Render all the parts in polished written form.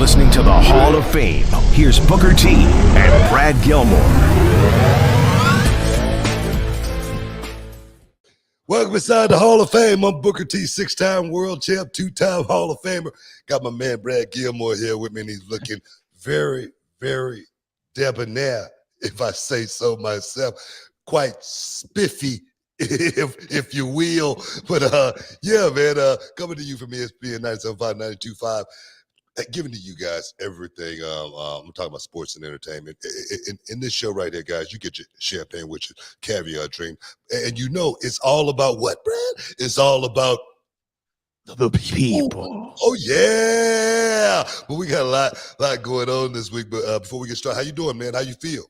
listening to the Hall of Fame. Here's Booker T and Brad Gilmore. Welcome inside the Hall of Fame. I'm Booker T, 6-time world champ, 2-time Hall of Famer. Got my man Brad Gilmore here with me, and he's looking very, very debonair, if I say so myself. Quite spiffy, if you will. But yeah, man, coming to you from ESPN 97.5, 92.5. Giving to you guys everything. I'm talking about sports and entertainment. In this show right here, guys, you get your champagne with your caviar drink. And you know it's all about what, Brad? It's all about the people. Oh, yeah. But we got a lot going on this week. But before we get started, how you doing, man? How you feel?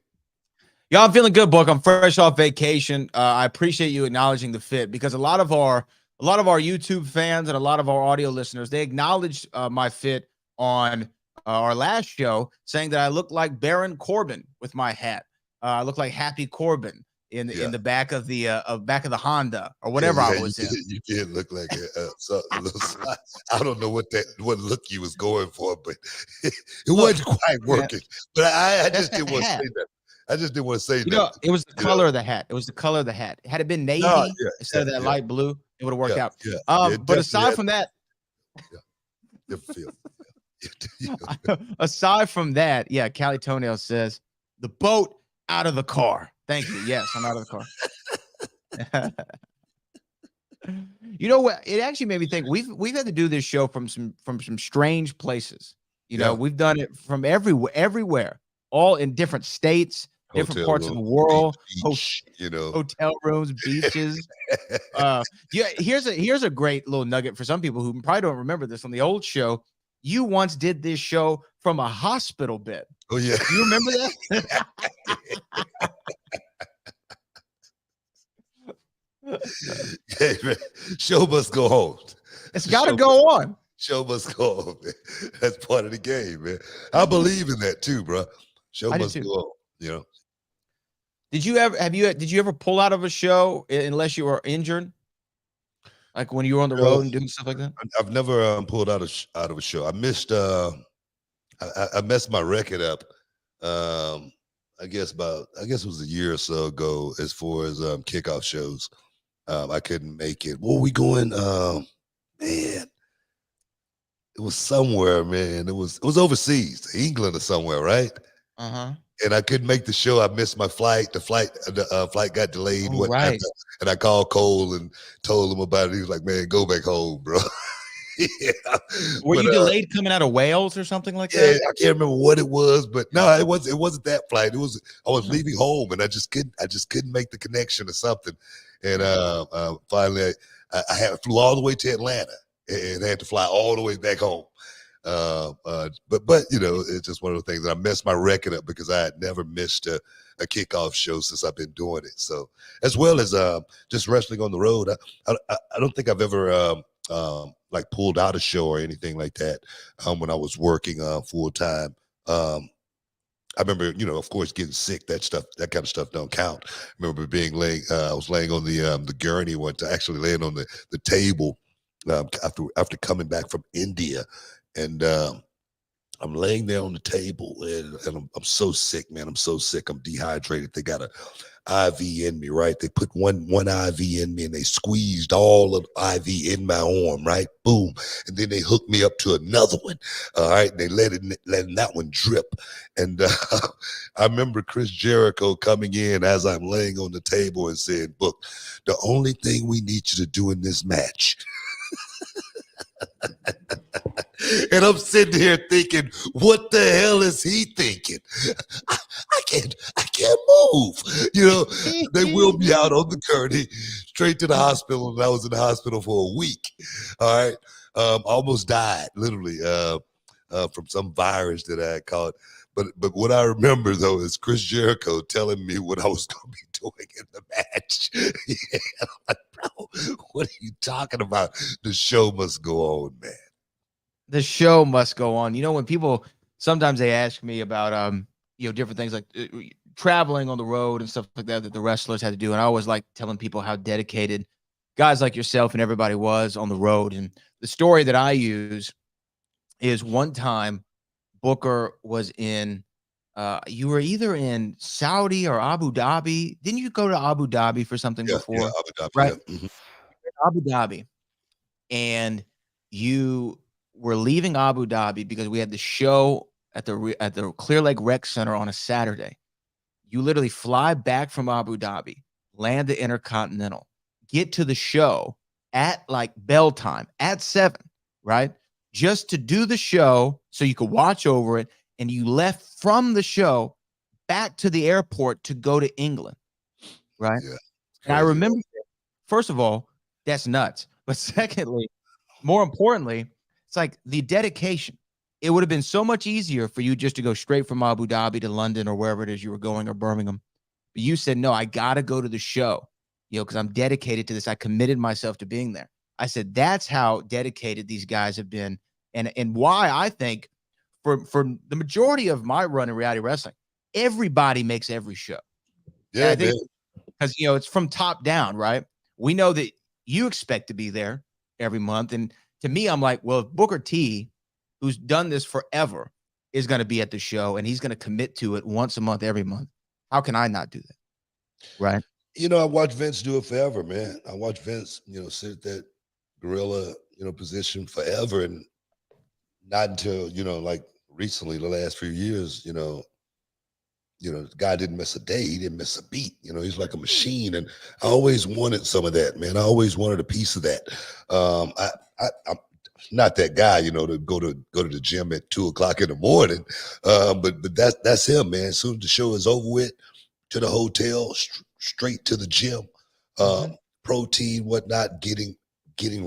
Yeah, I'm feeling good, Book. I'm fresh off vacation. I appreciate you acknowledging the fit, because a lot of our YouTube fans and a lot of our audio listeners, they acknowledged my fit on our last show, saying that I look like Baron Corbin with my hat. I look like Happy Corbin in the back of the Honda or whatever I was in. You did look like I don't know what look you was going for, but it wasn't quite working. But I just didn't want to say that. I just didn't want to say that. Know, it was the color of the hat. It was the color of the hat. Had it been navy instead of that light blue, it would have worked out. But aside from that, aside from that, Callie Toenail says the boat out of the car. Thank you. Yes, I'm out of the car. You know what? It actually made me think we've had to do this show from some strange places. You know, we've done it from everywhere, all in different states, different parts of the world. Beach, hotel rooms, beaches. Here's a great little nugget for some people who probably don't remember this. On the old show, you once did this show from a hospital bed. Oh, yeah. You remember that? Hey, man, show must go on. It's got to go on. Show must go on, man. That's part of the game, man. I believe in that too, bro. Show must go on, you know. Did you ever pull out of a show unless you were injured? Like when you were on the road and doing stuff like that? I've never pulled out of a show. I missed I messed my record up. I guess it was a year or so ago as far as kickoff shows. I couldn't make it. Where we going? Man, it was somewhere, man. It was overseas, England or somewhere, right? Uh-huh. And I couldn't make the show. I missed my flight. The flight got delayed. Oh, right. And I called Cole and told him about it. He was like, "Man, go back home, bro." Were you delayed coming out of Wales or something like that? Yeah, I can't remember what it was, but no, it wasn't that flight. I was leaving home, and I just couldn't make the connection or something. And finally, I flew all the way to Atlanta and had to fly all the way back home. But you know, it's just one of the things that I messed my record up because I had never missed a kickoff show since I've been doing it. So as well as just wrestling on the road, I don't think I've ever like pulled out a show or anything like that when I was working full time. I remember, of course, getting sick. That kind of stuff don't count. I remember I was laying on the gurney one time, actually laying on the table after coming back from India. And I'm laying there on the table, and I'm so sick, man. I'm so sick. I'm dehydrated. They got a IV in me, right? They put one IV in me, and they squeezed all of the IV in my arm, right? Boom. And then they hooked me up to another one, all right? And they letting that one drip. And I remember Chris Jericho coming in as I'm laying on the table and saying, "Book, the only thing we need you to do in this match." And I'm sitting here thinking, what the hell is he thinking? I can't move. They wheeled me out on the gurney straight to the hospital, and I was in the hospital for a week. All right. Almost died, literally, from some virus that I had caught. But what I remember, though, is Chris Jericho telling me what I was going to be doing in the match. I'm like, bro, what are you talking about? The show must go on, man. The show must go on. When people sometimes they ask me about different things like traveling on the road and stuff like that the wrestlers had to do, and I always like telling people how dedicated guys like yourself and everybody was on the road. And the story that I use is one time Booker was in. You were either in Saudi or Abu Dhabi. Didn't you go to Abu Dhabi for something Yeah, before? Abu Dhabi, Right, yeah. Mhm. Abu Dhabi, and you were leaving Abu Dhabi because we had the show at the Clear Lake Rec Center on a Saturday. You literally fly back from Abu Dhabi, land the Intercontinental, get to the show at like bell time at 7, right? Just to do the show so you could watch over it. And you left from the show back to the airport to go to England, right? Yeah, And I crazy, remember, first of all, that's nuts. But secondly, more importantly, it's like the dedication. It would have been so much easier for you just to go straight from Abu Dhabi to London or wherever it is you were going, or Birmingham. But you said, no, I got to go to the show, because I'm dedicated to this. I committed myself to being there. I said, that's how dedicated these guys have been. And why I think for the majority of my run in reality wrestling, everybody makes every show. Yeah, I think because, it's from top down, right? We know that you expect to be there every month. And to me, I'm like, well, if Booker T, who's done this forever, is going to be at the show and he's going to commit to it once a month, every month, how can I not do that? Right. I watched Vince do it forever, man. I watched Vince, sit at that gorilla, position forever. And not until, like recently, the last few years, the guy didn't miss a day. He didn't miss a beat. He's like a machine. And I always wanted some of that, man. I always wanted a piece of that. I'm not that guy, to go to the gym at 2:00 in the morning. But that's him, man. As soon as the show is over with, to the hotel, straight to the gym, protein, whatnot, getting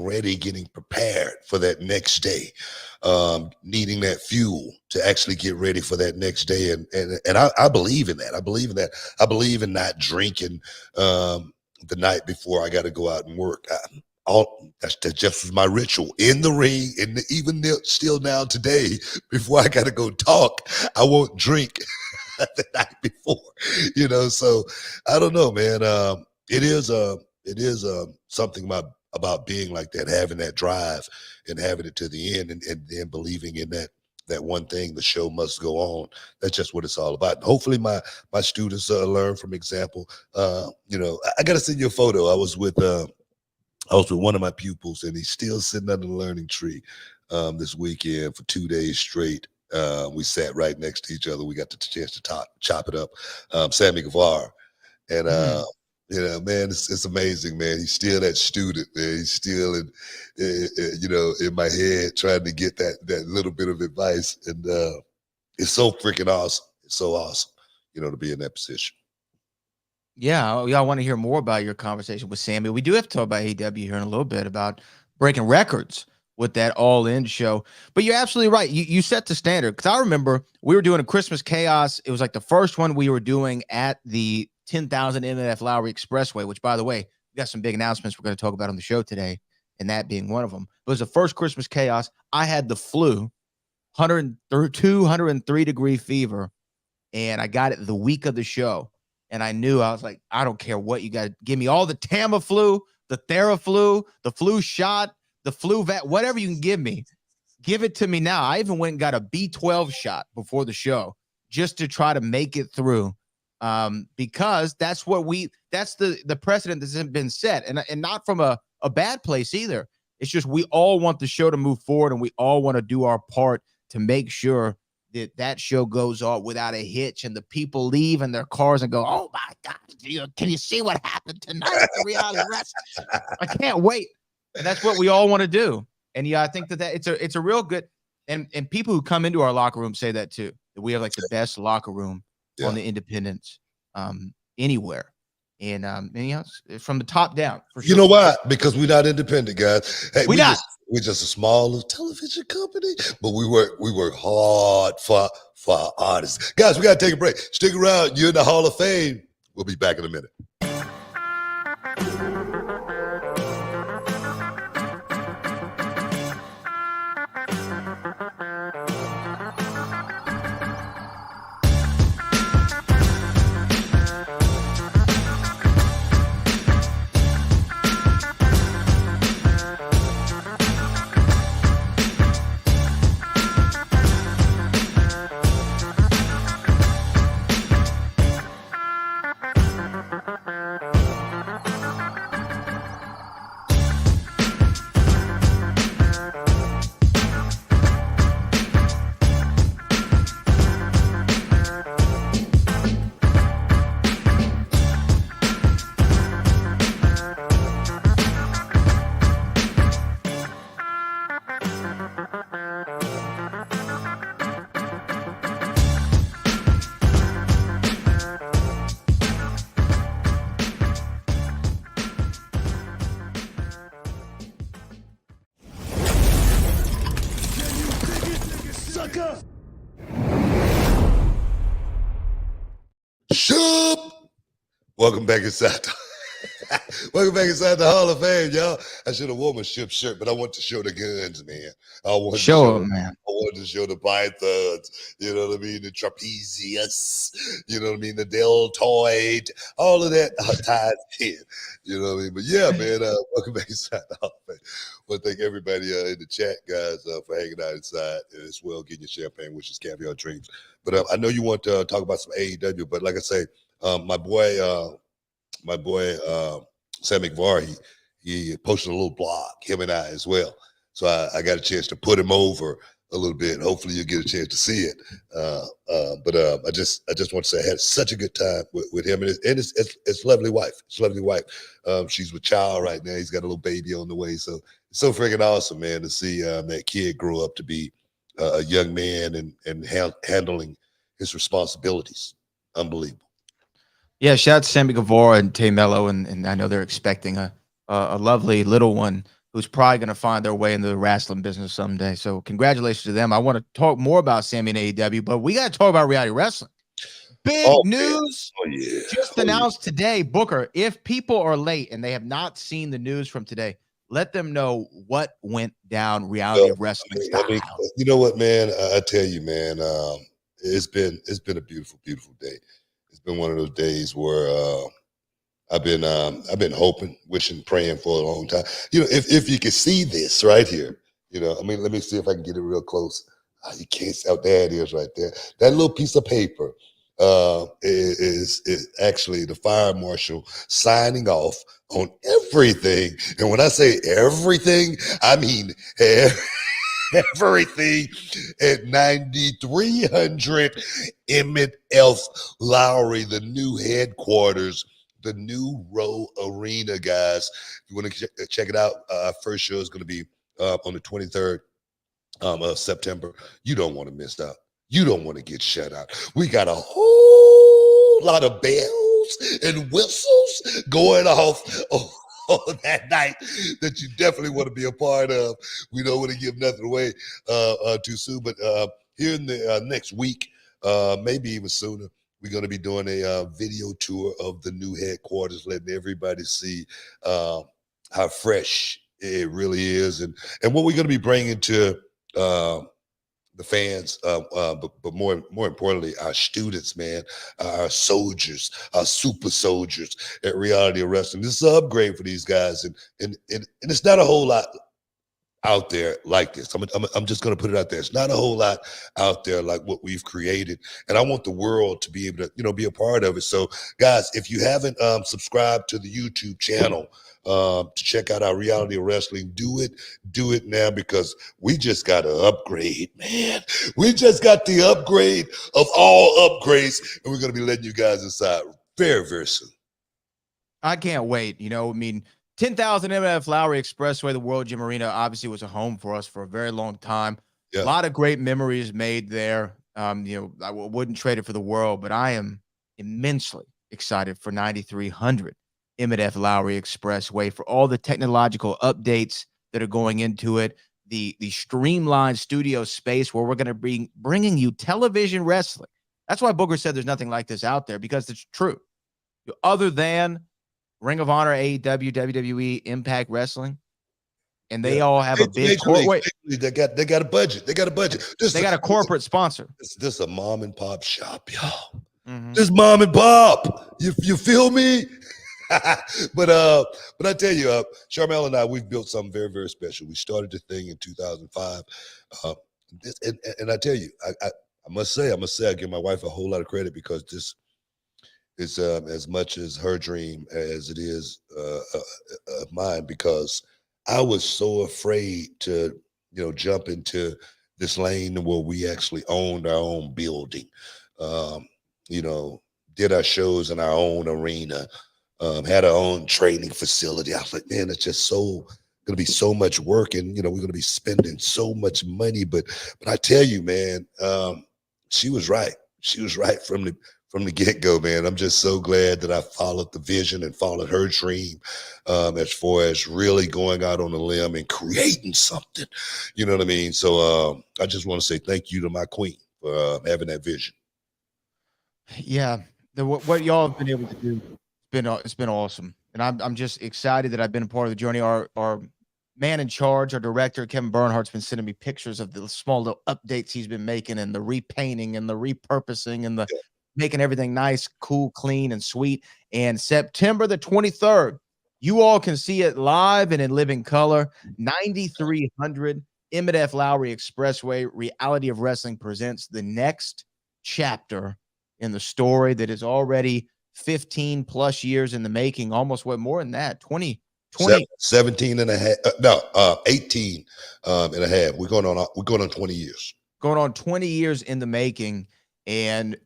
ready, getting prepared for that next day, needing that fuel to actually get ready for that next day. And I believe in that. I believe in that. I believe in not drinking the night before I got to go out and work. That's just my ritual in the ring. And even still now today, before I got to go talk, I won't drink the night before, so I don't know, man. It is something about being like that, having that drive and having it to the end, and then believing in that one thing, the show must go on. That's just what it's all about. And hopefully my students learn from example. I got to send you a photo. I was with one of my pupils, and he's still sitting under the learning tree this weekend for 2 days straight. We sat right next to each other. We got the chance to chop it up. Sammy Guevara. And, man, it's amazing, man. He's still that student, man. He's still in my head trying to get that little bit of advice. And it's so freaking awesome. It's so awesome, to be in that position. Yeah, I want to hear more about your conversation with Sammy. We do have to talk about AEW here in a little bit, about breaking records with that All In show. But you're absolutely right. You set the standard, because I remember we were doing a Christmas Chaos. It was like the first one we were doing at the 10,000 MF Lowry Expressway, which, by the way, we got some big announcements we're going to talk about on the show today, and that being one of them. It was the first Christmas Chaos. I had the flu, 103-degree fever, and I got it the week of the show. And I knew, I was like, I don't care what you got to give me, all the Tamiflu, the Theraflu, the flu shot, the flu vat, whatever you can give me, give it to me now. I even went and got a B12 shot before the show just to try to make it through, because that's the precedent that's been set, and not from a bad place either. It's just we all want the show to move forward, and we all want to do our part to make sure that show goes on without a hitch, and the people leave in their cars and go, oh my God, can you see what happened tonight at the reality wrestling? I can't wait. And that's what we all want to do. And yeah, I think that it's a real good, and people who come into our locker room say that too, that we have like the best locker room on the independents anywhere. And from the top down. For sure. You know why? Because we're not independent, guys. Hey, we're just a small little television company, but we work hard for our artists. Guys, we got to take a break. Stick around. You're in the Hall of Fame. We'll be back in a minute. Welcome back inside. Welcome back inside the Hall of Fame, y'all. I should have worn my ship shirt, but I want to show the guns, man. I wanted Show them, man. I wanted to show the pythons, you know what I mean? The trapezius, you know what I mean? The deltoid, all of that ties in, you know what I mean? But yeah, man, welcome back inside the Hall of Fame. Well, thank everybody in the chat, guys, for hanging out inside as well, getting your champagne, which is caviar dreams. But I know you want to talk about some AEW, but like I say, my boy, Sam McVar, he posted a little blog, him and I as well. So I got a chance to put him over a little bit. Hopefully you'll get a chance to see it. But I just want to say I had such a good time with him and his lovely wife. His lovely wife. She's with child right now. He's got a little baby on the way. So it's so freaking awesome, man, to see that kid grow up to be a young man and handling his responsibilities. Unbelievable. Yeah, shout out to Sammy Guevara and Tay Mello, and I know they're expecting a lovely little one who's probably going to find their way into the wrestling business someday. So congratulations to them. I want to talk more about Sammy and AEW, but we got to talk about reality wrestling. Big news just announced today. Booker, if people are late and they have not seen the news from today, let them know what went down reality wrestling style. You know what, man? I tell you, man, it's been a beautiful, beautiful day. It's been one of those days where I've been hoping, wishing, praying for a long time. You know, if you can see this right here, you know, I mean, let me see if I can get it real close. You can't see. Oh, there it is right there. That little piece of paper is actually the fire marshal signing off on everything. And when I say everything, I mean everything at 9300 Emmett F. Lowry, the new headquarters, the new Row Arena, guys. If you want to check it out, our first show is going to be on the 23rd of September. You don't want to miss out. You don't want to get shut out. We got a whole lot of bells and whistles going off on that night that you definitely want to be a part of. We don't want to give nothing away too soon, but here in the next week, maybe even sooner, we're going to be doing a video tour of the new headquarters, letting everybody see how fresh it really is, and what we're going to be bringing to the fans, but more importantly, our students, man, our soldiers, our super soldiers at reality wrestling. This is an upgrade for these guys, and it's not a whole lot out there like this. I'm just going to put it out there. It's not a whole lot out there like what we've created, and I want the world to be able to, you know, be a part of it. So, guys, if you haven't subscribed to the YouTube channel to check out our reality wrestling, do it now, because we just got an upgrade, man. We just got the upgrade of all upgrades, and we're going to be letting you guys inside very, very soon. I can't wait. You know, I mean, 10,000 MF Lowry Expressway, the World Gym Arena, obviously was a home for us for a very long time. Yeah. A lot of great memories made there. You know, I wouldn't trade it for the world, but I am immensely excited for 9300 Emmett F. Lowry Expressway, for all the technological updates that are going into it, the streamlined studio space where we're going to be bringing you television wrestling. That's why Booker said there's nothing like this out there, because it's true. Other than Ring of Honor, AEW, WWE, Impact Wrestling, and they all have a big corporate. They got a budget. They got a budget. They got a corporate sponsor. This is a mom and pop shop, y'all. Mm-hmm. This mom and pop. You feel me? But I tell you, Charmel and I, we've built something very, very special. We started the thing in 2005, and I tell you, I must say, I give my wife a whole lot of credit, because this. It's as much as her dream as it is mine, because I was so afraid to, you know, jump into this lane where we actually owned our own building, you know, did our shows in our own arena, had our own training facility. I was like, man, it's just going to be so much work, and, you know, we're going to be spending so much money. But I tell you, man, she was right. She was right from the get-go, man. I'm just so glad that I followed the vision and followed her dream, as far as really going out on a limb and creating something. You know what I mean? So I just want to say thank you to my queen for having that vision. Yeah. What y'all have been able to do, It's been awesome, and I'm just excited that I've been a part of the journey. Our man in charge, our director Kevin Bernhardt's been sending me pictures of the small little updates he's been making, and the repainting, and the repurposing, and the making everything nice, cool, clean, and sweet. And September the 23rd, you all can see it live and in living color. 9300 Emmett F. Lowry Expressway. Reality of Wrestling presents the next chapter in the story that is already 15 plus years in the making. Almost what more than that? 20. 17 and a half. 18 and a half. We're going on 20 years. Going on 20 years in the making. And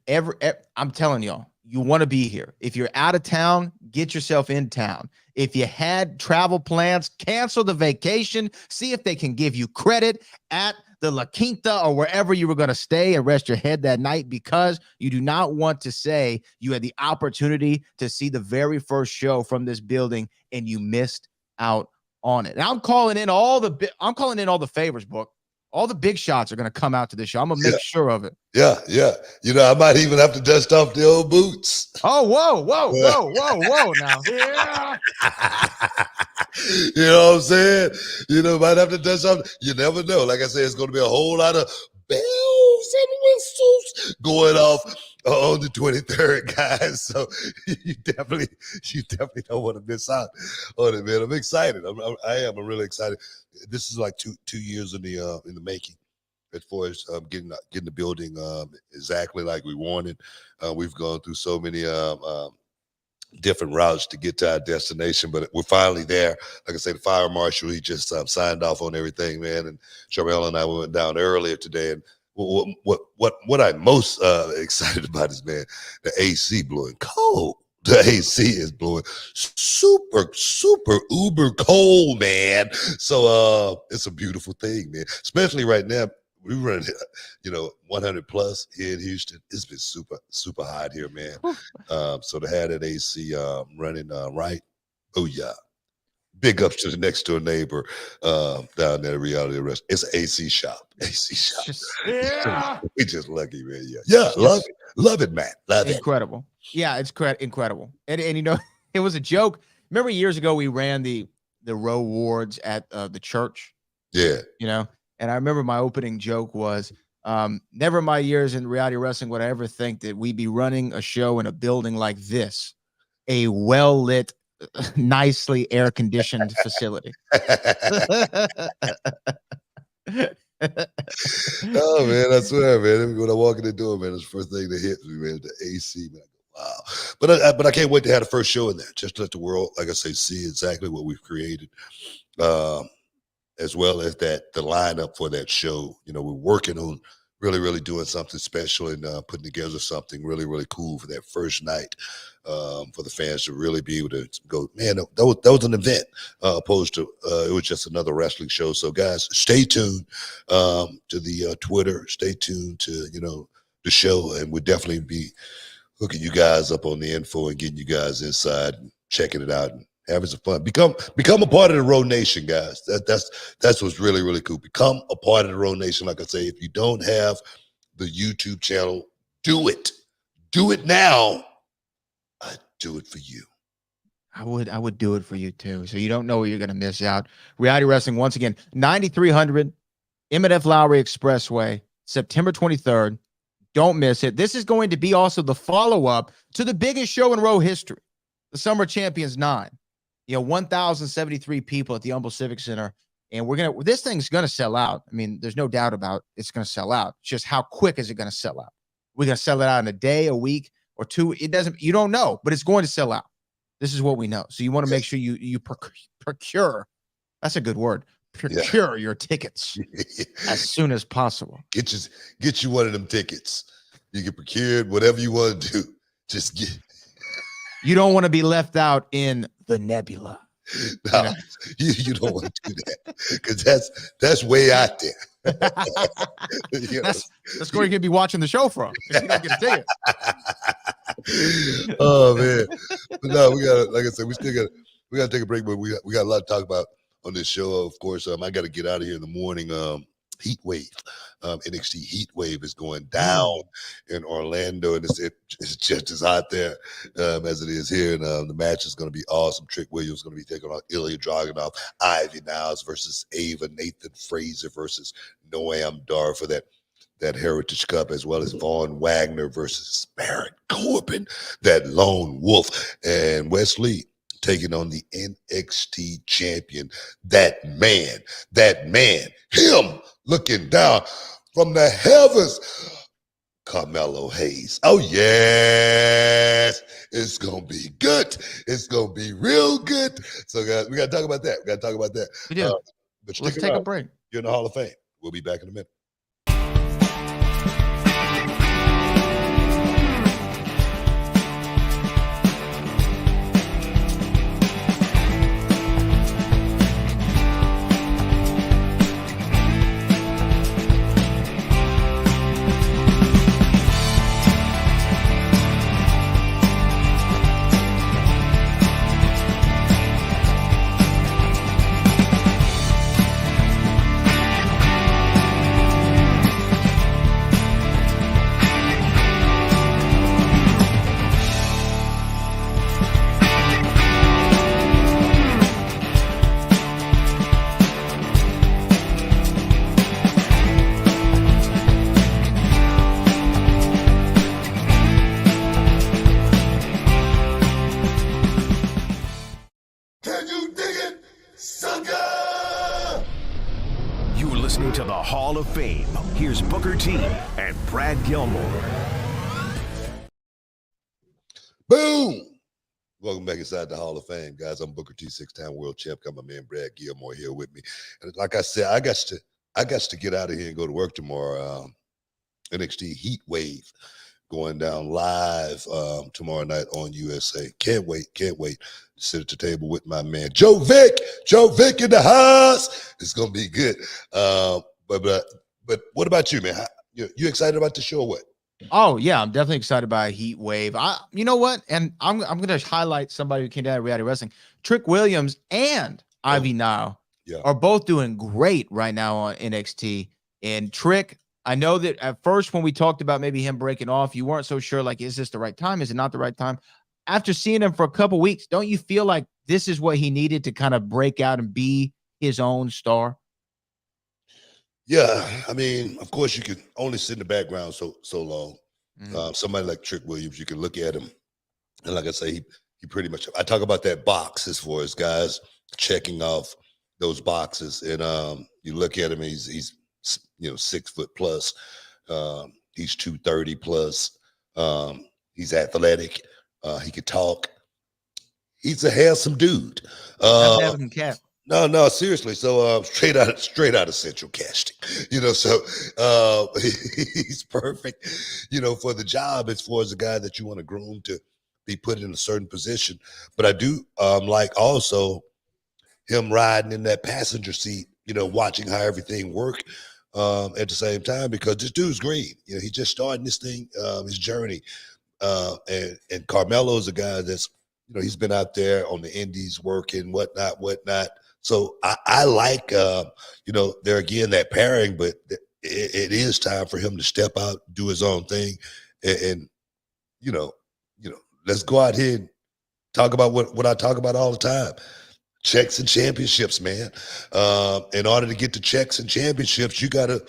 I'm telling y'all, you want to be here. If you're out of town, get yourself in town. If you had travel plans, cancel the vacation. See if they can give you credit at the La Quinta or wherever you were going to stay and rest your head that night, because you do not want to say you had the opportunity to see the very first show from this building and you missed out on it. And I'm calling in all the favors, Book. All the big shots are going to come out to this show. I'm going to make sure of it. Yeah. You know, I might even have to dust off the old boots. Oh, whoa. Now. Yeah. You know what I'm saying? You know, might have to dust off. You never know. Like I said, it's going to be a whole lot of bells and whistles going off on the 23rd, guys. So you definitely don't want to miss out on it, man. I'm excited. I am. I'm really excited. This is like two years in the making, as far as getting the building exactly like we wanted. We've gone through so many different routes to get to our destination, but we're finally there. Like I said, the fire marshal, he just signed off on everything, man. And Sharmell and I went down earlier today, and what I'm most excited about is, man, the AC blowing cold. The AC is blowing super uber cold, man. So it's a beautiful thing, man. Especially right now, we run, 100 plus here in Houston. It's been super hot here, man. So to have that AC running right, oh yeah. Big ups to the next door neighbor down there at Reality Rest. It's an AC shop. Yeah. We just lucky, man. Yeah. Love it, man. Love it. Incredible. Yeah, it's incredible. And you know, it was a joke. Remember years ago we ran the row wards at the church? Yeah. You know, and I remember my opening joke was, never in my years in reality wrestling would I ever think that we'd be running a show in a building like this, a well-lit, nicely air-conditioned facility. Oh, man, I swear, man. When I walk in the door, man, it's the first thing that hits me, man, the AC, man. Wow. But I can't wait to have the first show in there, just to let the world, like I say, see exactly what we've created, as well as the lineup for that show. You know, we're working on really doing something special and putting together something really cool for that first night, for the fans to really be able to go, man, that was an event, opposed to it was just another wrestling show. So guys, stay tuned to the Twitter, stay tuned to the show, and we'll definitely be hooking you guys up on the info and getting you guys inside and checking it out and having some fun. Become a part of the Road Nation, guys. That's what's really cool. Become a part of the Road Nation. Like I say, if you don't have the YouTube channel, do it. Do it now. I'd do it for you. I would do it for you too. So you don't know where you're gonna miss out. Reality Wrestling, once again, 9300 Emmett F. Lowry Expressway, September 23rd. Don't miss it. This is going to be also the follow-up to the biggest show in Row history, the Summer Champions 9. 1,073 people at the Humble Civic Center, and this thing's gonna sell out. I mean, there's no doubt about it's gonna sell out. It's just how quick is it gonna sell out? We're gonna sell it out in a day, a week, or two. You don't know, but it's going to sell out. This is what we know. So you want to make sure you procure. That's a good word. Procure your tickets as soon as possible. Get you one of them tickets. You can procure whatever you want to do. Just get. You don't want to be left out in the nebula. No, you don't want to do that, because that's way out there. That's where you're gonna be watching the show from. You don't get to Oh man, but no, we gotta, like I said, we gotta take a break, but we got a lot to talk about on this show. Of course, I got to get out of here in the morning. Heatwave. NXT Heatwave is going down in Orlando, and it's just as hot there as it is here. And the match is going to be awesome. Trick Williams is going to be taking on Ilia Dragunov, Ivy Niles versus Ava, Nathan Fraser versus Noam Dar for that Heritage Cup, as well as Vaughn Wagner versus Baron Corbin, that lone wolf, and Wesley taking on the NXT champion, that man, him looking down from the heavens, Carmelo Hayes. Oh, yes, it's going to be good. It's going to be real good. So, guys, we got to talk about that. We do. But let's take a break. You're in the Hall of Fame. We'll be back in a minute. You're listening to the Hall of Fame. Here's Booker T and Brad Gilmore. Boom! Welcome back inside the Hall of Fame, guys. I'm Booker T, 6-time world champ. Got my man Brad Gilmore here with me. And like I said, I got to get out of here and go to work tomorrow. NXT Heatwave going down live tomorrow night on USA. Can't wait. Sit at the table with my man Joe Vick in the house. It's gonna be good. But what about you, man? You excited about the show or what? Oh yeah, I'm definitely excited by Heatwave. You know what? And I'm gonna highlight somebody who came down to reality wrestling. Trick Williams and Ivy Nile are both doing great right now on NXT. And Trick, I know that at first when we talked about maybe him breaking off, you weren't so sure, like, is this the right time? Is it not the right time? After seeing him for a couple weeks, don't you feel like this is what he needed to kind of break out and be his own star? Yeah, I mean, of course, you can only sit in the background so long. Somebody like Trick Williams, you can look at him, and like I say, he pretty much. I talk about that box as far as guys checking off those boxes, and you look at him, and he's 6 foot plus, he's 230 plus, he's athletic. He could talk. He's a handsome dude. Cap. No, seriously. So straight out of Central Casting, So he's perfect, for the job as far as a guy that you want to groom to be put in a certain position. But I do like also him riding in that passenger seat, watching how everything work at the same time, because this dude's great. He's just starting this thing, his journey. And Carmelo's a guy that's, he's been out there on the indies working, whatnot. So I like, there again, that pairing, but it is time for him to step out, do his own thing. And let's go out here and talk about what I talk about all the time. Checks and championships, man. In order to get to checks and championships, you gotta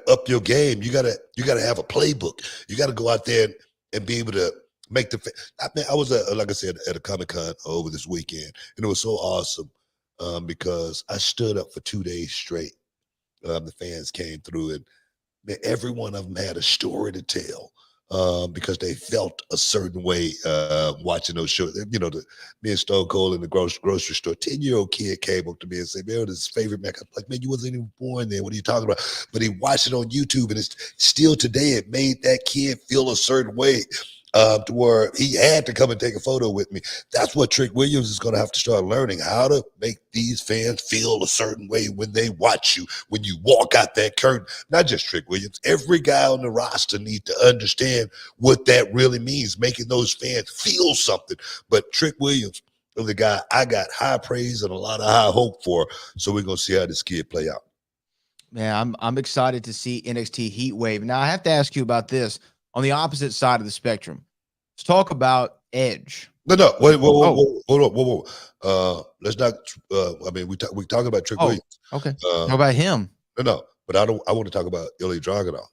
up your game. You gotta have a playbook. You gotta go out there and be able to make I was like I said at a Comic-Con over this weekend, and it was so awesome because I stood up for 2 days straight. The fans came through, and man, every one of them had a story to tell. Because they felt a certain way watching those shows. Me and Stone Cold in the grocery store, 10-year-old kid came up to me and said, man, his favorite match. I'm like, man, you wasn't even born then. What are you talking about? But he watched it on YouTube, and it's still today, it made that kid feel a certain way to where he had to come and take a photo with me. That's what Trick Williams is going to have to start learning, how to make these fans feel a certain way when they watch you, when you walk out that curtain. Not just Trick Williams. Every guy on the roster needs to understand what that really means, making those fans feel something. But Trick Williams is the guy I got high praise and a lot of high hope for. So we're going to see how this kid play out. Man, I'm excited to see NXT Heatwave. Now I have to ask you about this on the opposite side of the spectrum. Let's talk about Edge. No, wait, Oh, hold on, whoa. Let's not. I mean, we talking about Trick oh, Williams. okay. Uh, How about him? no, but I don't. I want to talk about Ilya Dragunov,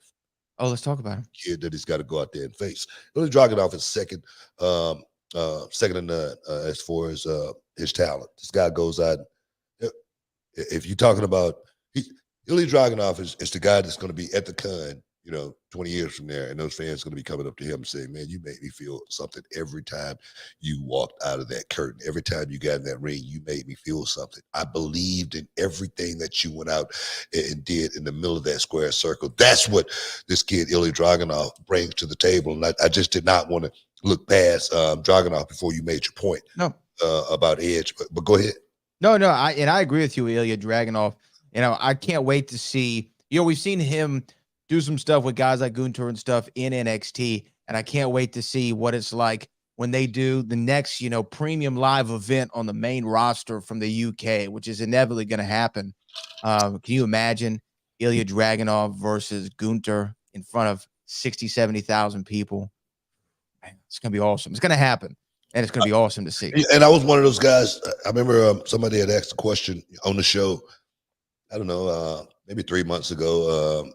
Oh, let's talk about him. kid that he's got to go out there and face. Ilya Dragunov is second, second in the as far as his talent. This guy goes out. If you're talking about Ilya Dragunov is the guy that's going to be at the con, 20 years from there, and those fans are going to be coming up to him and saying, "Man, you made me feel something every time you walked out of that curtain. Every time you got in that ring, you made me feel something. I believed in everything that you went out and did in the middle of that square circle." That's what this kid Ilya Dragunov brings to the table, and I just did not want to look past Dragunov before you made your point No, about Edge. But go ahead. no. I agree with you, Ilya Dragunov. I can't wait to see. We've seen him do some stuff with guys like Gunter and stuff in NXT, and I can't wait to see what it's like when they do the next, premium live event on the main roster from the UK, which is inevitably going to happen. Can you imagine Ilya Dragunov versus Gunter in front of 60, 70,000 people? Man, it's going to be awesome. It's going to happen, and it's going to be awesome to see. And I was one of those guys. I remember somebody had asked a question on the show. I don't know, maybe 3 months ago.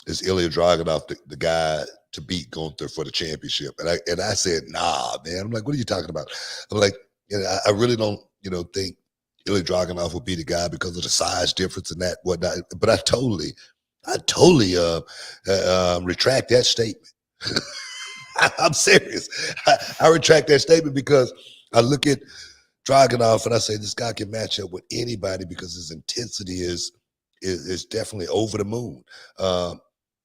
Is Ilya Dragunov the guy to beat Gunther for the championship? And I said, nah, man. I'm like, what are you talking about? I'm like, I really don't, think Ilya Dragunov would be the guy because of the size difference and that whatnot. But I totally retract that statement. I'm serious. I retract that statement because I look at Dragunov and I say this guy can match up with anybody because his intensity is definitely over the moon.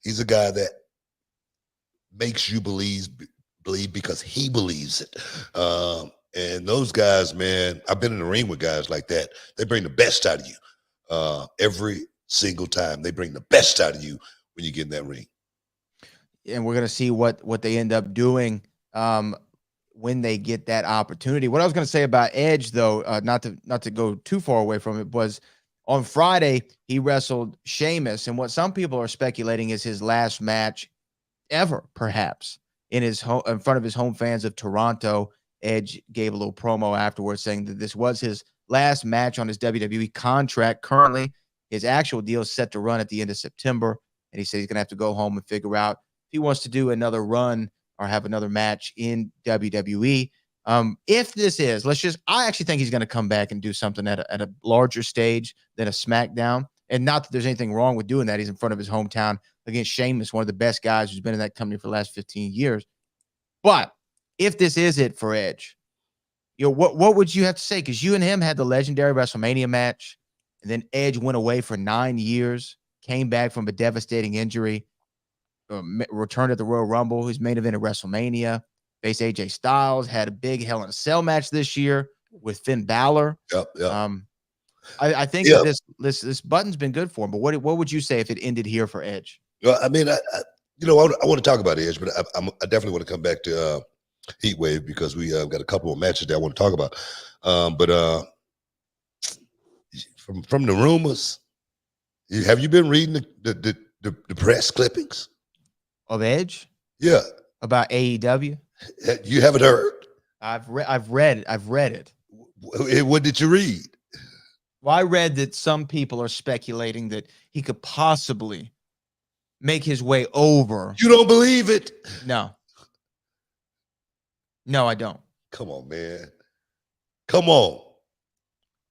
He's a guy that makes you believe because he believes it. And those guys, man, I've been in the ring with guys like that. They bring the best out of you every single time. They bring the best out of you when you get in that ring. And we're going to see what they end up doing when they get that opportunity. What I was going to say about Edge, though, not to go too far away from it, was on Friday, he wrestled Sheamus, and what some people are speculating is his last match ever, perhaps, in front of his home fans of Toronto. Edge gave a little promo afterwards saying that this was his last match on his WWE contract. Currently, his actual deal is set to run at the end of September, and he said he's going to have to go home and figure out if he wants to do another run or have another match in WWE. If this is, I actually think he's going to come back and do something at a larger stage than a SmackDown. And not that there's anything wrong with doing that. He's in front of his hometown against Sheamus, one of the best guys who's been in that company for the last 15 years. But if this is it for Edge, what would you have to say? Because you and him had the legendary WrestleMania match, and then Edge went away for 9 years, came back from a devastating injury, returned at the Royal Rumble, his main event at WrestleMania, faced AJ Styles, had a big Hell in a Cell match this year with Finn Balor. Yep. I think that this button's been good for him. But what would you say if it ended here for Edge? Well, I mean, I want to talk about Edge, but I definitely want to come back to Heatwave because we got a couple of matches that I want to talk about. But from the rumors, have you been reading the press clippings Of Edge? Yeah. About AEW? You haven't heard? I've read it. What did you read? Well, I read that some people are speculating that he could possibly make his way over. You don't believe it? No, I don't. Come on, man. Come on.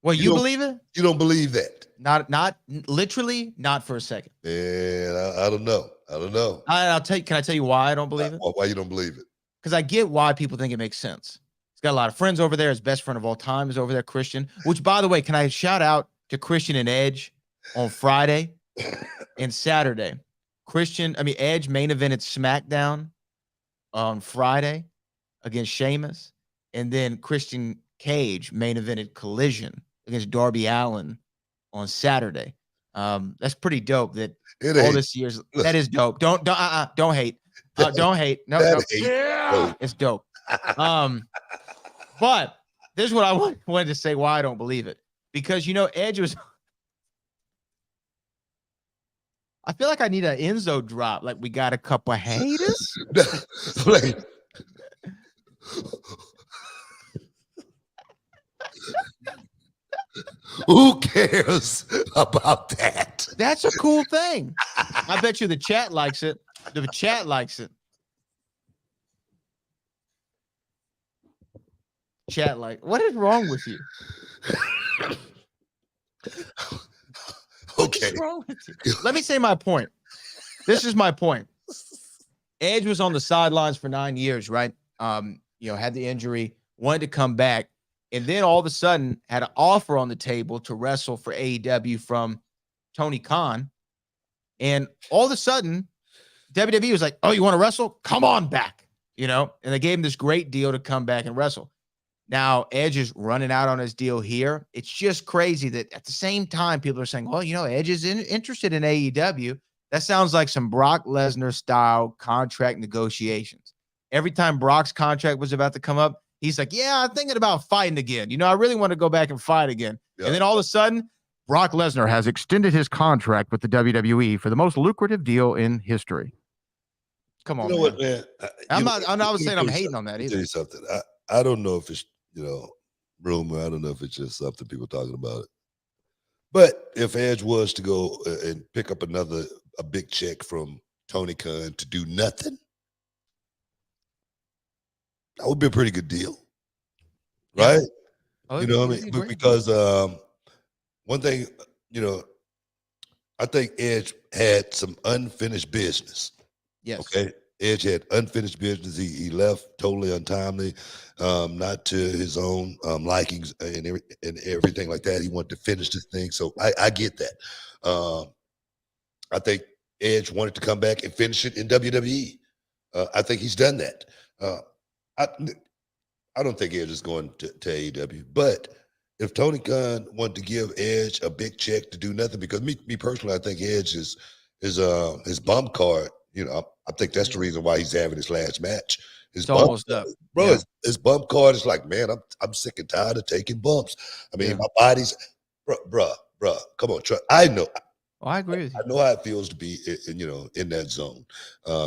Well, you believe it? You don't believe that? Not literally, not for a second. Man, I don't know. I'll tell you. Can I tell you why I don't believe it? Why you don't believe it? Because I get why people think it makes sense. He's got a lot of friends over there. His best friend of all time is over there, Christian. Which, by the way, can I shout out to Christian and Edge on Friday and Saturday? Edge main evented SmackDown on Friday against Sheamus, and then Christian Cage main evented Collision against Darby Allin on Saturday. That's pretty dope. That all this year's that is dope. Don't hate. Don't hate. No, it's dope. But this is what I wanted to say why I don't believe it. Because Edge was I feel like I need an Enzo drop. Like, we got a couple haters. Like, who cares about that? That's a cool thing. I bet you the chat likes it. The chat likes it. Chat like, what is wrong with you? Okay. What's wrong with you? Let me say my point. This is my point. Edge was on the sidelines for 9 years, right? Had the injury, wanted to come back, and then all of a sudden had an offer on the table to wrestle for AEW from Tony Khan. And all of a sudden, WWE was like, oh, you want to wrestle? Come on back, and they gave him this great deal to come back and wrestle. Now, Edge is running out on his deal here. It's just crazy that at the same time, people are saying, well, Edge is interested in AEW. That sounds like some Brock Lesnar style contract negotiations. Every time Brock's contract was about to come up, he's like, yeah, I'm thinking about fighting again. I really want to go back and fight again. Yeah. And then all of a sudden, Brock Lesnar has extended his contract with the WWE for the most lucrative deal in history. Come on, what, man? I'm not saying I'm hating on that either. Tell you something. I don't know if it's, rumor. I don't know if it's just something people talking about it. But if Edge was to go and pick up a big check from Tony Khan to do nothing, that would be a pretty good deal, right? Oh, what I mean? Because one thing, I think Edge had some unfinished business. Yes. Okay. Edge had unfinished business. He left totally untimely, not to his own likings and everything like that. He wanted to finish this thing. So I get that. I think Edge wanted to come back and finish it in WWE. I think he's done that. I don't think Edge is going to AEW, but if Tony Khan wanted to give Edge a big check to do nothing, because me personally, I think Edge is his bum card. I think that's the reason why he's having his last match. His bump, bro. Yeah. His bump card is like, man, I'm sick and tired of taking bumps. I mean, my body's, bro. Come on, I know. Oh, I agree with you. I know how it feels to be, in that zone,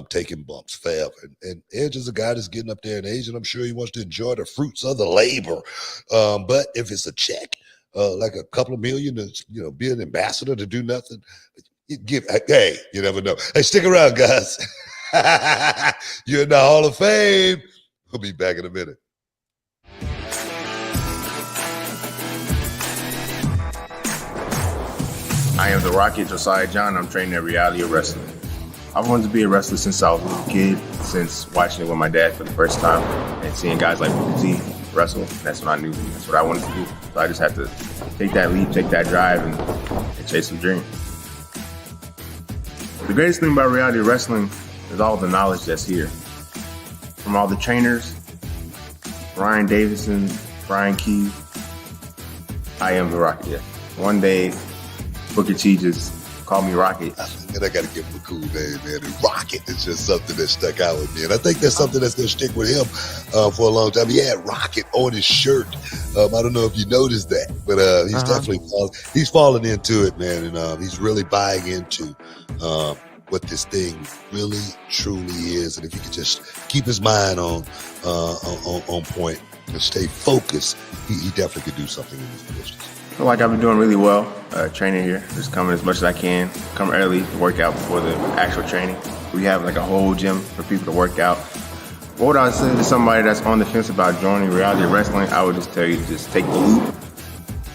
taking bumps forever. And Edge is a guy that's getting up there in age, and I'm sure he wants to enjoy the fruits of the labor. But if it's a check, like a couple of million, to be an ambassador to do nothing. Hey, you never know. Hey, stick around, guys. You're in the Hall of Fame. We'll be back in a minute. I am the Rocket, Josiah John. I'm training at Reality of Wrestling. I've wanted to be a wrestler since I was a little kid, since watching it with my dad for the first time and seeing guys like Booker T wrestle. That's what I knew. That's what I wanted to do. So I just had to take that leap, take that drive, and chase some dreams. The greatest thing about reality wrestling is all the knowledge that's here. From all the trainers, Brian Davison, Brian Key, I am the Rocket. Yeah. One day, Booker T just called me Rocket. And I got to give him a cool name, man. And Rocket is just something that stuck out with me. And I think that's something that's going to stick with him for a long time. He had Rocket on his shirt. I don't know if you noticed that, but he's definitely falling into it, man. And he's really buying into what this thing really, truly is. And if he could just keep his mind on point and stay focused, he definitely could do something in this business. I feel like I've been doing really well training here. Just coming as much as I can. Come early to work out before the actual training. We have like a whole gym for people to work out. What would I say to somebody that's on the fence about joining reality wrestling? I would just tell you to just take the loop,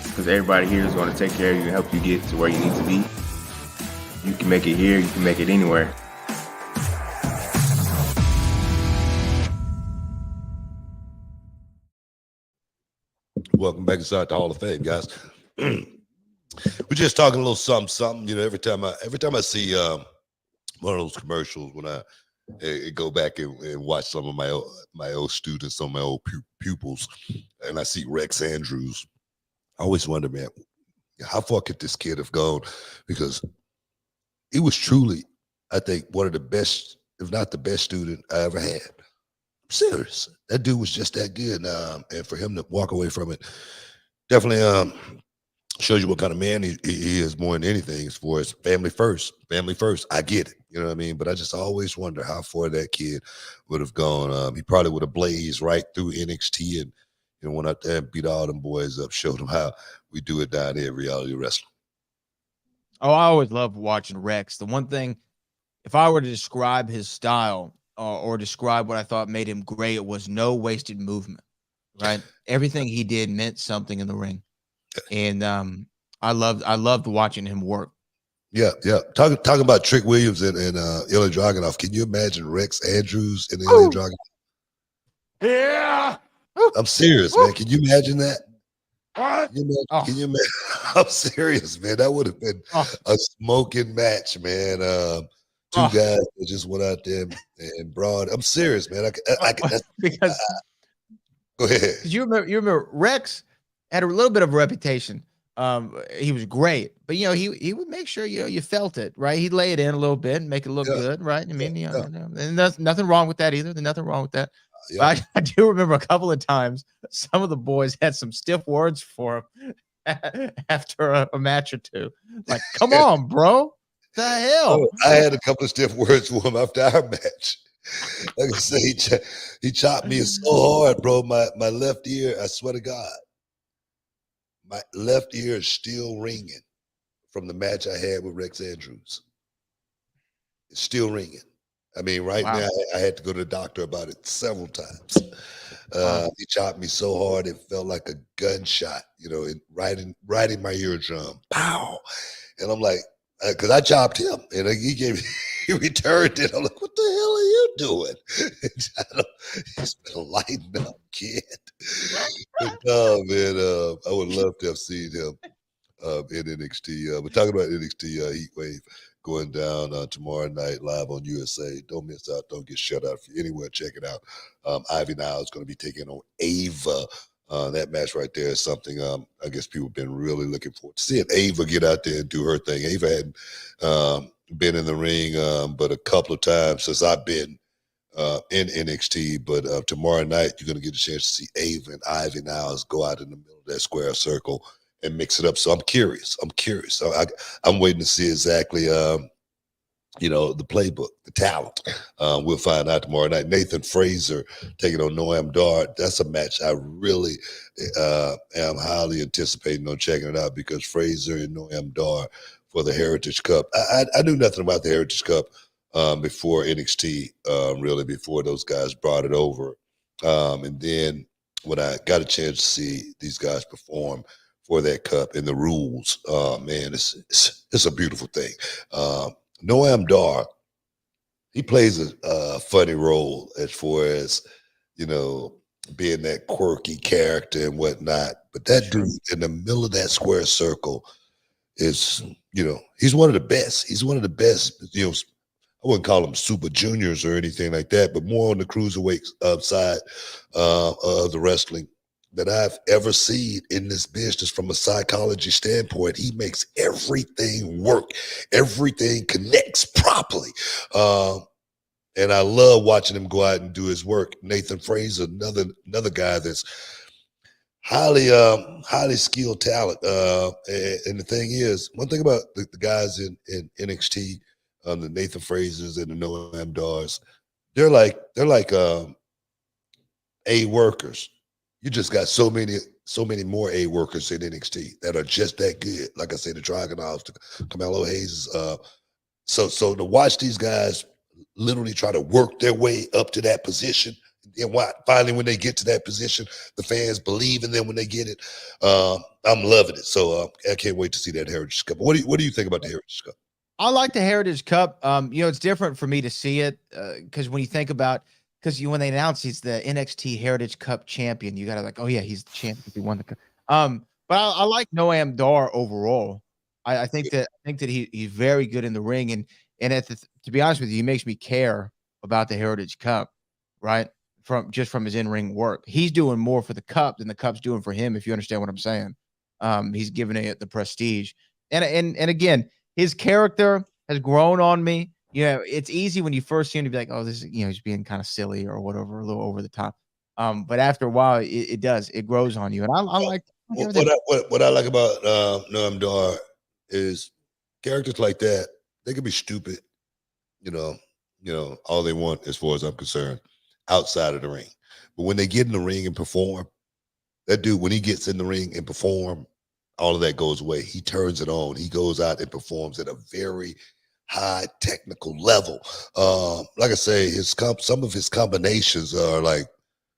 because everybody here is going to take care of you and help you get to where you need to be. You can make it here, you can make it anywhere. Welcome back inside the Hall of Fame, guys. We're just talking a little something. Every time I see one of those commercials, when I go back and watch some of my old students, some of my old pupils, and I see Rex Andrews, I always wonder, man, how far could this kid have gone? Because he was truly, I think, one of the best, if not the best student I ever had. I'm serious. That dude was just that good. And for him to walk away from it, definitely Shows you what kind of man he is more than anything. As far as family first, family first. I get it, you know what I mean. But I just always wonder how far that kid would have gone. He probably would have blazed right through NXT and went out there and beat all them boys up. Showed them how we do it down here, reality wrestling. Oh, I always love watching Rex. The one thing, if I were to describe his style or describe what I thought made him great, it was no wasted movement. Right, everything he did meant something in the ring. And I loved watching him work. Yeah. Talking about Trick Williams and Ilia Dragunov. Can you imagine Rex Andrews and Ilia Dragunov? Yeah, I'm serious, man. Can you imagine that? What? Can you imagine? I'm serious, man. That would have been a smoking match, man. Two guys that just went out there and brought. I'm serious, man. Because go ahead. You remember Rex had a little bit of a reputation. He was great, but he would make sure you felt it, right? He'd lay it in a little bit and make it look good, right? I mean, and there's nothing wrong with that either. There's nothing wrong with that. But I do remember a couple of times some of the boys had some stiff words for him after a match or two. Like, come on, bro. The hell? I had a couple of stiff words for him after our match. Like I say, he chopped me so hard, bro. My left ear, I swear to God, my left ear is still ringing from the match I had with Rex Andrews. It's still ringing. I mean, now I had to go to the doctor about it several times. He chopped me so hard it felt like a gunshot, right in my eardrum. Pow! And I'm like, because I chopped him, and he returned it. I'm like, what the hell are you doing? He's been lighting up, kid. But, man, I would love to have seen him in NXT. But talking about NXT Heatwave going down tomorrow night live on USA. Don't miss out. Don't get shut out. If you're anywhere, check it out. Ivy Now is going to be taking on Ava. That match right there is something I guess people have been really looking forward to seeing Ava get out there and do her thing. Ava hadn't been in the ring but a couple of times since I've been in NXT. But tomorrow night, you're going to get a chance to see Ava and Ivy Now go out in the middle of that square circle and mix it up. So I'm curious. So I'm waiting to see exactly the playbook, the talent. We'll find out tomorrow night. Nathan Fraser taking on Noam Dar. That's a match I really am highly anticipating on checking it out because Fraser and Noam Dar for the Heritage Cup. I knew nothing about the Heritage Cup before NXT, really, before those guys brought it over. And then when I got a chance to see these guys perform for that cup and the rules, man, it's a beautiful thing. Noam Dar, he plays a funny role as far as, being that quirky character and whatnot. But that dude in the middle of that square circle is, he's one of the best. He's one of the best, I wouldn't call them super juniors or anything like that, but more on the cruiserweight side of the wrestling that I've ever seen in this business from a psychology standpoint. He makes everything work. Everything connects properly. And I love watching him go out and do his work. Nathan Fraser, another guy that's highly skilled talent. And the thing is, one thing about the guys in NXT, the Nathan Frasers and the Noam Dars, they're like A workers. You just got so many more A workers in NXT that are just that good. Like I say, the Dragunovs, the Carmelo Hayes. So to watch these guys literally try to work their way up to that position, and finally when they get to that position, the fans believe in them when they get it. I'm loving it. So I can't wait to see that Heritage Cup. What do you think about the Heritage Cup? I like the Heritage Cup. It's different for me to see it because when you think about. Because when they announced he's the NXT Heritage Cup champion, you gotta like, oh yeah, he's the champion. He won the cup. But I like Noam Dar overall. I think that he's very good in the ring, and to be honest with you, he makes me care about the Heritage Cup, right? From his in-ring work, he's doing more for the cup than the cup's doing for him. If you understand what I'm saying, he's giving it the prestige, and again, his character has grown on me. It's easy when you first see him to be like, oh, this is, he's being kind of silly or whatever, a little over the top. But after a while, it grows on you. And I like What I like about Noam Dar is characters like that. They can be stupid, you know, all they want, as far as I'm concerned, outside of the ring. But when they get in the ring and perform, that dude, when he gets in the ring and perform, all of that goes away. He turns it on. He goes out and performs at a very high technical level. Like I say, some of his combinations are like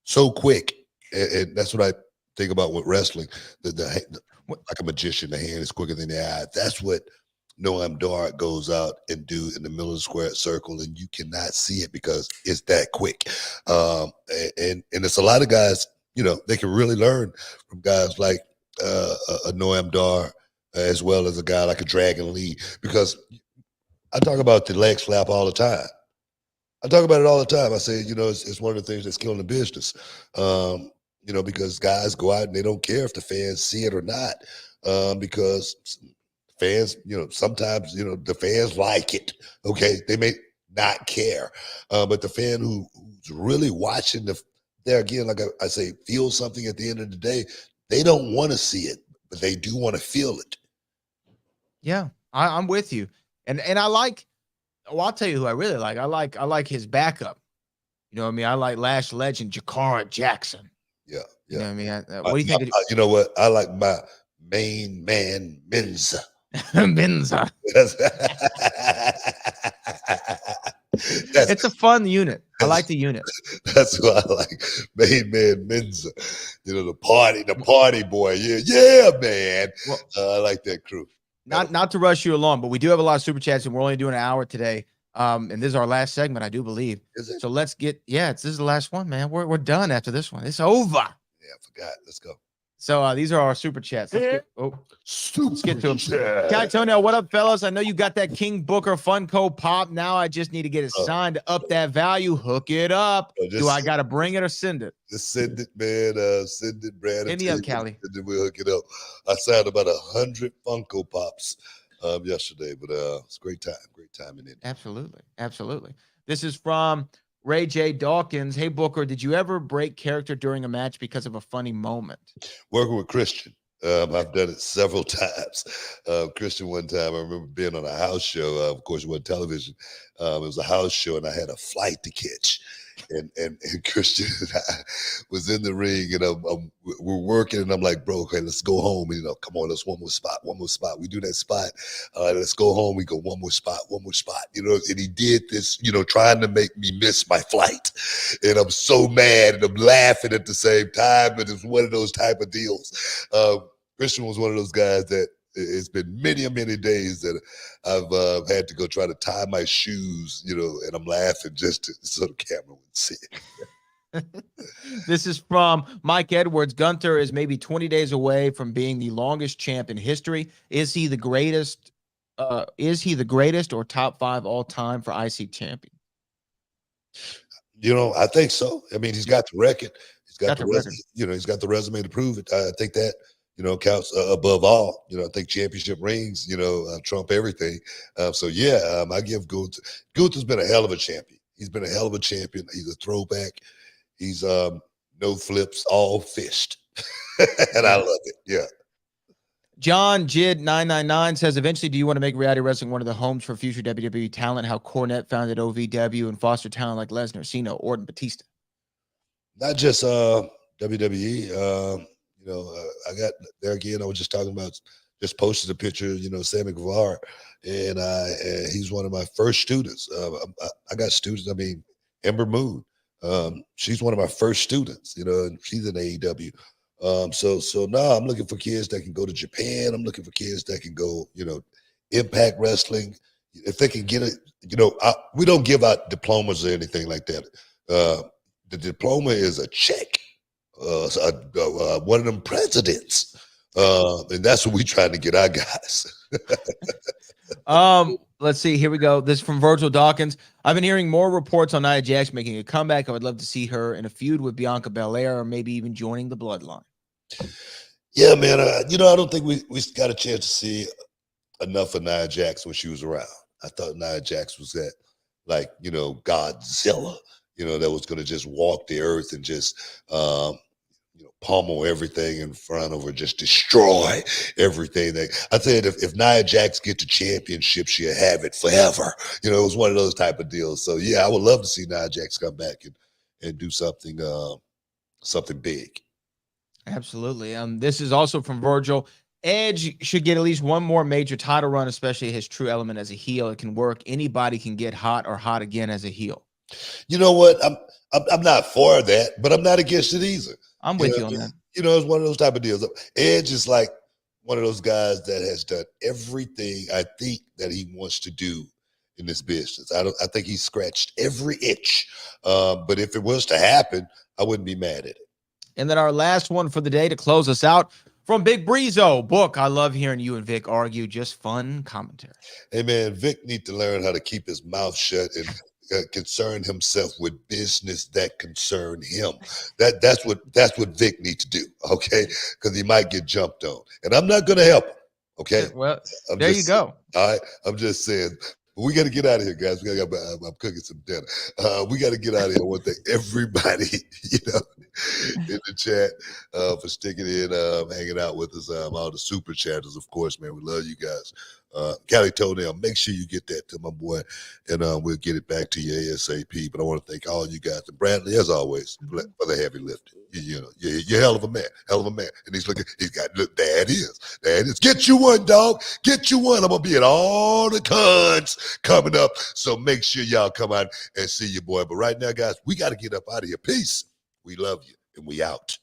so quick, and that's what I think about with wrestling. Like a magician, the hand is quicker than the eye. That's what Noam Dar goes out and do in the middle of the square circle, and you cannot see it because it's that quick. And it's a lot of guys, you know, they can really learn from guys like a Noam Dar, as well as a guy like a Dragon Lee, because I talk about the leg slap all the time. I talk about it all the time. I say, you know, it's one of the things that's killing the business. You know, because guys go out and they don't care if the fans see it or not, because fans, you know, sometimes, you know, the fans like it. Okay, they may not care, but the fan who's really watching there again, like I say, feel something at the end of the day. They don't want to see it, but they do want to feel it. Yeah, I'm with you, and I like. Well, I'll tell you who I really like. I like his backup. You know what I mean? I like Lash legend Jakara Jackson. Yeah. You know what I mean? What do you think? You know what? I like my main man, Menza. Menza. It's a fun unit. I like the unit. That's what I like. Main man Menza. You know, the party boy. Yeah, man. Well, I like that crew. Not to rush you along, but we do have a lot of super chats, and we're only doing an hour today. And this is our last segment, I do believe. Is it? So let's get this is the last one, man. We're done after this one. It's over. Yeah, I forgot. Let's go. So these are our super chats. Let's get to them. Kai Tonell, what up, fellas? I know you got that King Booker Funko Pop. Now I just need to get it signed to up that value. Hook it up. Do I got to bring it or send it? Just send it, man. Send it, Brad. Hit me up, Callie. And then we'll hook it up. I signed about 100 Funko Pops yesterday, but it's a great time. Great time in it. Absolutely. Absolutely. This is from Ray J. Dawkins. Hey, Booker, did you ever break character during a match because of a funny moment? Working with Christian. I've done it several times. Christian, one time, I remember being on a house show. Of course, it wasn't television. It was a house show, and I had a flight to catch. And Christian and I was in the ring, and we're working, and I'm like, bro, okay, let's go home. And, come on, let's one more spot. We do that spot. Let's go home. We go one more spot. And he did this, trying to make me miss my flight. And I'm so mad, and I'm laughing at the same time. But it's one of those type of deals. Christian was one of those guys that it's been many, many days that I've had to go try to tie my shoes, and I'm laughing just so the camera would see it. This is from Mike Edwards. Gunther is maybe 20 days away from being the longest champ in history. Is he the greatest? Or top 5 all time for IC champion? I think so. I mean, he's got the record. He's got the resume. He's got the resume to prove it. I think that. Counts above all. I think championship rings, trump everything. I give Gunther. Gunther's been a hell of a champion. He's been a hell of a champion. He's a throwback. He's no flips, all fished. And I love it. Yeah. John Jid 999 says, eventually, do you want to make reality wrestling one of the homes for future WWE talent? How Cornette founded OVW and fostered talent like Lesnar, Cena, Orton, Batista. Not just WWE. I got there again. I was just talking about, just posted a picture, Sammy Guevara, and he's one of my first students. I got students. I mean, Ember Moon, she's one of my first students, and she's in AEW. So now I'm looking for kids that can go to Japan. I'm looking for kids that can go, Impact Wrestling. If they can get it, we don't give out diplomas or anything like that. The diploma is a check. One of them presidents, and that's what we trying to get our guys. Let's see. Here we go. This is from Virgil Dawkins. I've been hearing more reports on Nia Jax making a comeback. I would love to see her in a feud with Bianca Belair, or maybe even joining the Bloodline. Yeah, man. I don't think we got a chance to see enough of Nia Jax when she was around. I thought Nia Jax was that, Godzilla. That was going to just walk the earth and just, pummel everything in front of her, just destroy everything. I said if Nia Jax get the championship, she'll have it forever. It was one of those type of deals. So yeah, I would love to see Nia Jax come back and do something big. Absolutely. This is also from Virgil. Edge should get at least one more major title run, especially his true element as a heel. It can work. Anybody can get hot or hot again as a heel. You know what? I'm not for that, but I'm not against it either. I'm with you on that. It's one of those type of deals. Edge is like one of those guys that has done everything I think that he wants to do in this business. I think he's scratched every itch. But if it was to happen, I wouldn't be mad at it. And then our last one for the day to close us out from Big Breezo. Book, I love hearing you and Vic argue. Just fun commentary. Hey, man, Vic need to learn how to keep his mouth shut and concern himself with business that concern him. That's what Vic needs to do, okay? Because he might get jumped on. And I'm not going to help him, okay? Well, there you go. All right? I'm just saying. We got to get out of here, guys. I'm cooking some dinner. We got to get out of here. I want to thank everybody, in the chat for sticking in, hanging out with us. All the super chatters, of course, man. We love you guys. Cali Toenail, make sure you get that to my boy, and we'll get it back to you ASAP. But I want to thank all you guys. And Bradley, as always, for the heavy lifting. You're hell of a man. And he's got, look, there it is. Get you one, dog. Get you one. I'm going to be at all the cons coming up. So make sure y'all come out and see your boy. But right now, guys, we got to get up out of here. Peace. We love you, and we out.